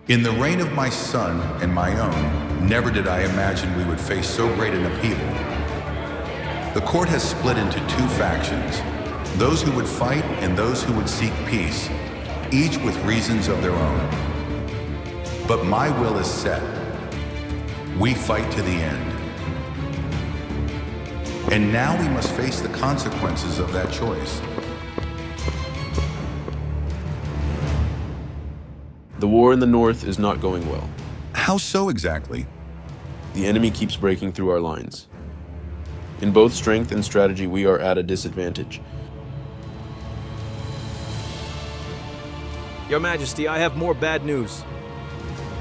In the reign of my son and my own, never did I imagine we would face so great an upheaval. The court has split into two factions, those who would fight and those who would seek peace, each with reasons of their own. But my will is set. We fight to the end. And now we must face the consequences of that choice. The war in the north is not going well. How so exactly? The enemy keeps breaking through our lines. In both strength and strategy, we are at a disadvantage. Your Majesty, I have more bad news.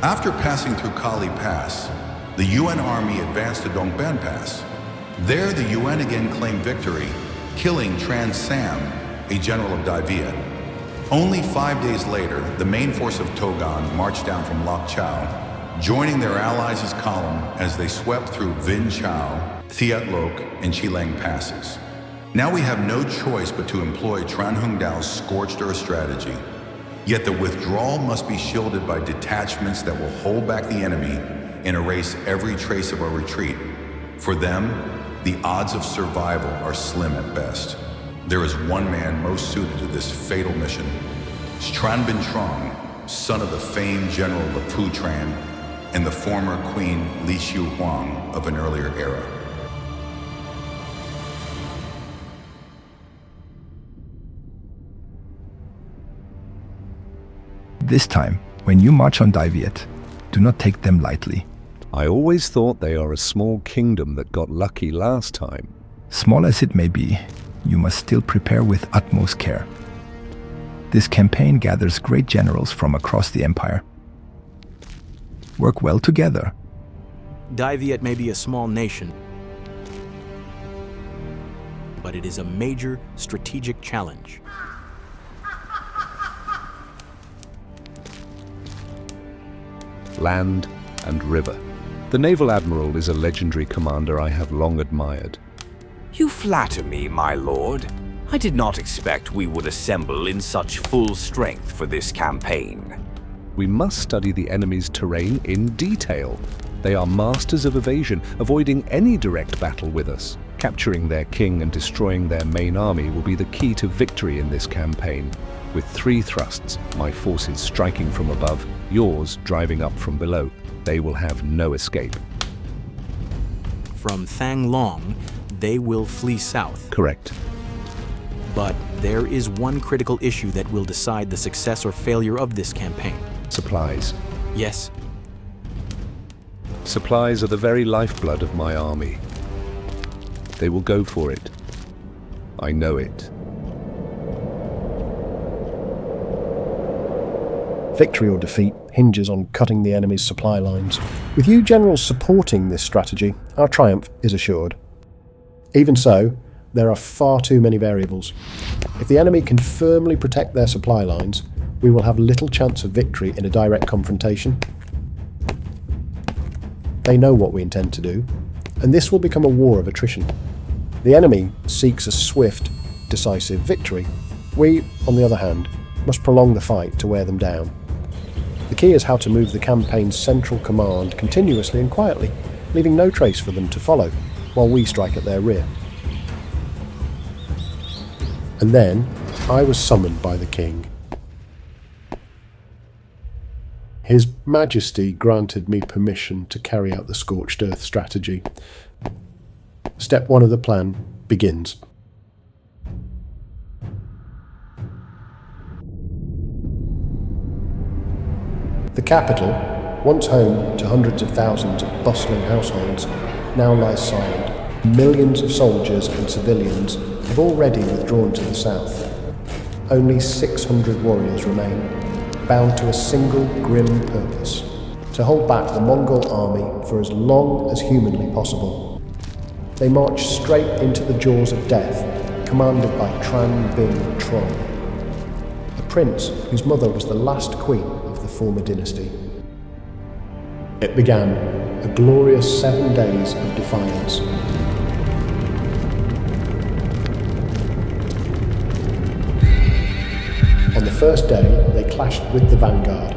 After passing through Kali Pass, the Yuan army advanced to Dong Ban Pass. There, the Yuan again claimed victory, killing Tran Sam, a general of Dai Viet. Only 5 days later, the main force of Togon marched down from Lok Chau, joining their allies' column as they swept through Vinh Chau, Thiat Lok, and Chilang passes. Now we have no choice but to employ Tran Hung Dao's Scorched Earth strategy. Yet the withdrawal must be shielded by detachments that will hold back the enemy and erase every trace of our retreat. For them, the odds of survival are slim at best. There is one man most suited to this fatal mission. Tran Binh Trong, son of the famed General Lapu Tran and the former Queen Li Xiu Huang of an earlier era. This time, when you march on Dai Viet, do not take them lightly. I always thought they are a small kingdom that got lucky last time. Small as it may be, you must still prepare with utmost care. This campaign gathers great generals from across the empire. Work well together. Dai Viet may be a small nation, but it is a major strategic challenge. Land and river. The naval admiral is a legendary commander I have long admired. You flatter me, my lord. I did not expect we would assemble in such full strength for this campaign. We must study the enemy's terrain in detail. They are masters of evasion, avoiding any direct battle with us. Capturing their king and destroying their main army will be the key to victory in this campaign. With 3 thrusts, my forces striking from above, yours driving up from below, they will have no escape. From Thang Long, they will flee south. Correct. But there is one critical issue that will decide the success or failure of this campaign. Supplies. Yes. Supplies are the very lifeblood of my army. They will go for it. I know it. Victory or defeat hinges on cutting the enemy's supply lines. With you generals supporting this strategy, our triumph is assured. Even so, there are far too many variables. If the enemy can firmly protect their supply lines, we will have little chance of victory in a direct confrontation. They know what we intend to do, and this will become a war of attrition. The enemy seeks a swift, decisive victory. We, on the other hand, must prolong the fight to wear them down. The key is how to move the campaign's central command continuously and quietly, leaving no trace for them to follow, while we strike at their rear. And then, I was summoned by the king. His Majesty granted me permission to carry out the Scorched Earth strategy. Step 1 of the plan begins. The capital, once home to hundreds of thousands of bustling households, now lies silent. Millions of soldiers and civilians have already withdrawn to the south. Only 600 warriors remain, bound to a single grim purpose: to hold back the Mongol army for as long as humanly possible. They march straight into the jaws of death, commanded by Tran Binh Trong, a prince whose mother was the last queen of the former dynasty. It began a glorious 7 days of defiance. On the first day, they clashed with the vanguard.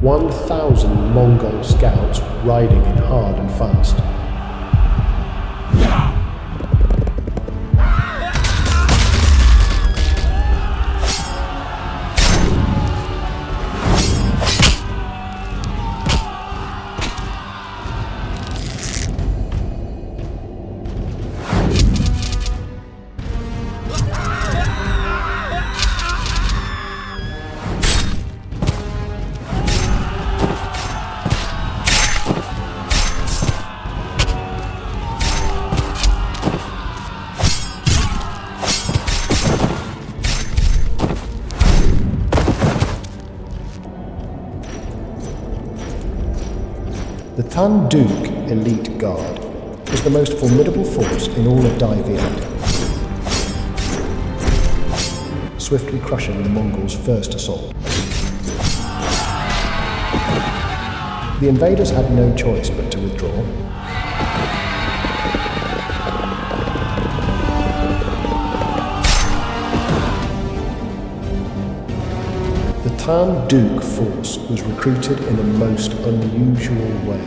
1,000 Mongol scouts riding in hard and fast. The Thanh Duc elite guard was the most formidable force in all of Dai Viet, swiftly crushing the Mongols' first assault. The invaders had no choice but to withdraw. The Thanh Duc force was recruited in a most unusual way.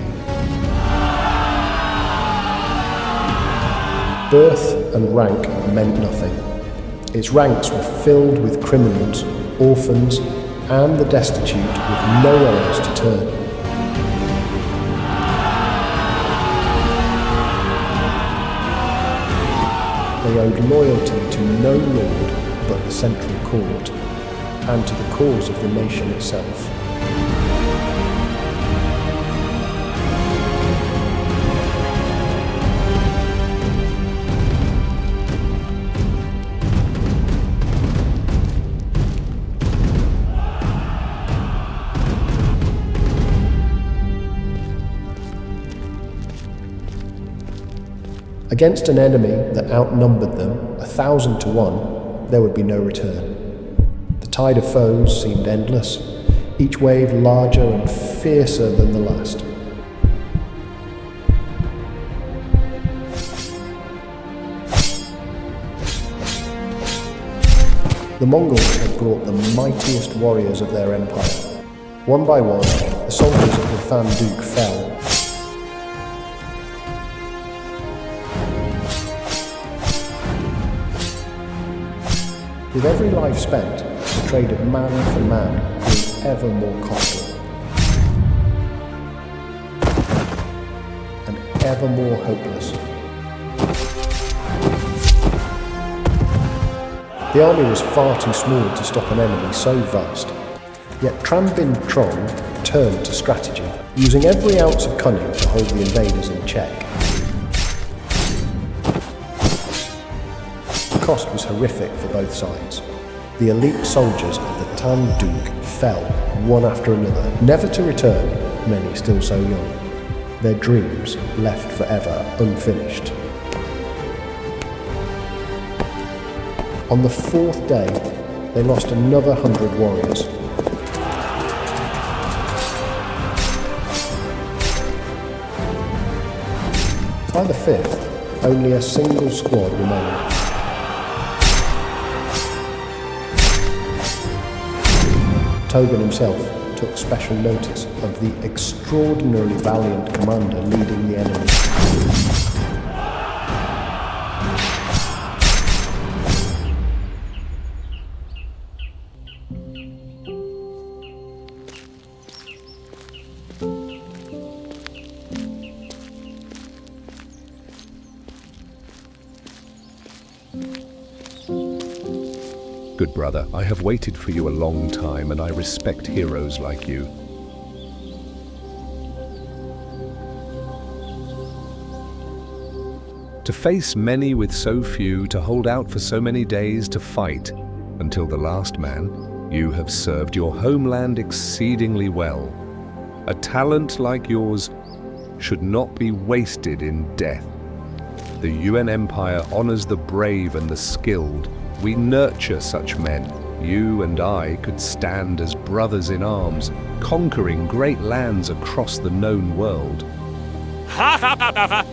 Birth and rank meant nothing. Its ranks were filled with criminals, orphans, and the destitute with nowhere else to turn. They owed loyalty to no lord but the central court, and to the cause of the nation itself. Against an enemy that outnumbered them 1,000 to 1, there would be no return. The tide of foes seemed endless, each wave larger and fiercer than the last. The Mongols had brought the mightiest warriors of their empire. One by one, the soldiers of the Thanh Duc fell. With every life spent, the trade of man for man grew ever more costly, and ever more hopeless. The army was far too small to stop an enemy so vast. Yet Tran Binh Trong turned to strategy, using every ounce of cunning to hold the invaders in check. The cost was horrific for both sides. The elite soldiers of the Thanh Duc fell one after another, never to return, many still so young, their dreams left forever unfinished. On the fourth day, they lost another 100 warriors. By the fifth, only a single squad remained. Togan himself took special notice of the extraordinarily valiant commander leading the enemy. Good brother, I have waited for you a long time, and I respect heroes like you. To face many with so few, to hold out for so many days, to fight until the last man, you have served your homeland exceedingly well. A talent like yours should not be wasted in death. The Yuan Empire honors the brave and the skilled. We nurture such men. You and I could stand as brothers in arms, conquering great lands across the known world. I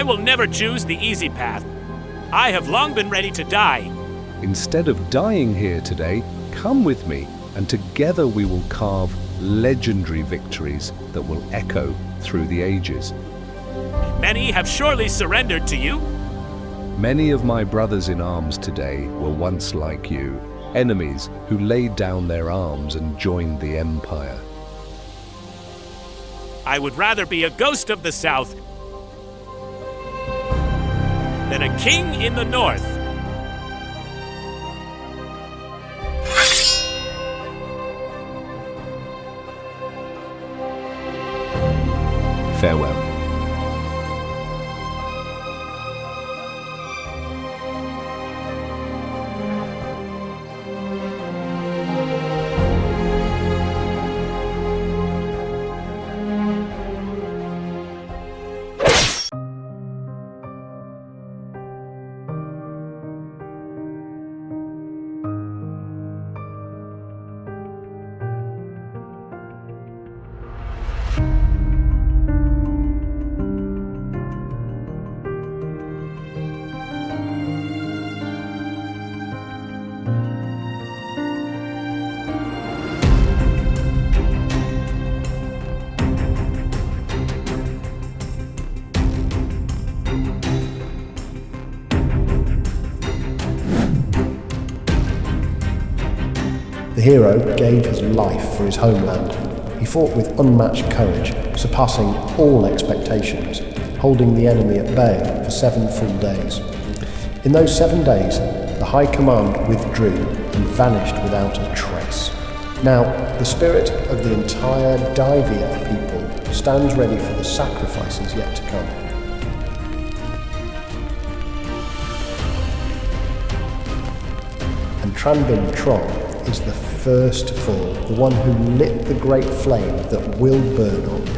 will never choose the easy path. I have long been ready to die. Instead of dying here today, come with me. and together we will carve legendary victories that will echo through the ages. Many have surely surrendered to you. Many of my brothers in arms today were once like you, enemies who laid down their arms and joined the empire. I would rather be a ghost of the South than a king in the North. Farewell. The hero gave his life for his homeland. He fought with unmatched courage, surpassing all expectations, holding the enemy at bay for 7 full days. In those 7 days, the High Command withdrew and vanished without a trace. Now, the spirit of the entire Dai Viet people stands ready for the sacrifices yet to come. And Tran Binh Trong is the first to fall, the one who lit the great flame that will burn up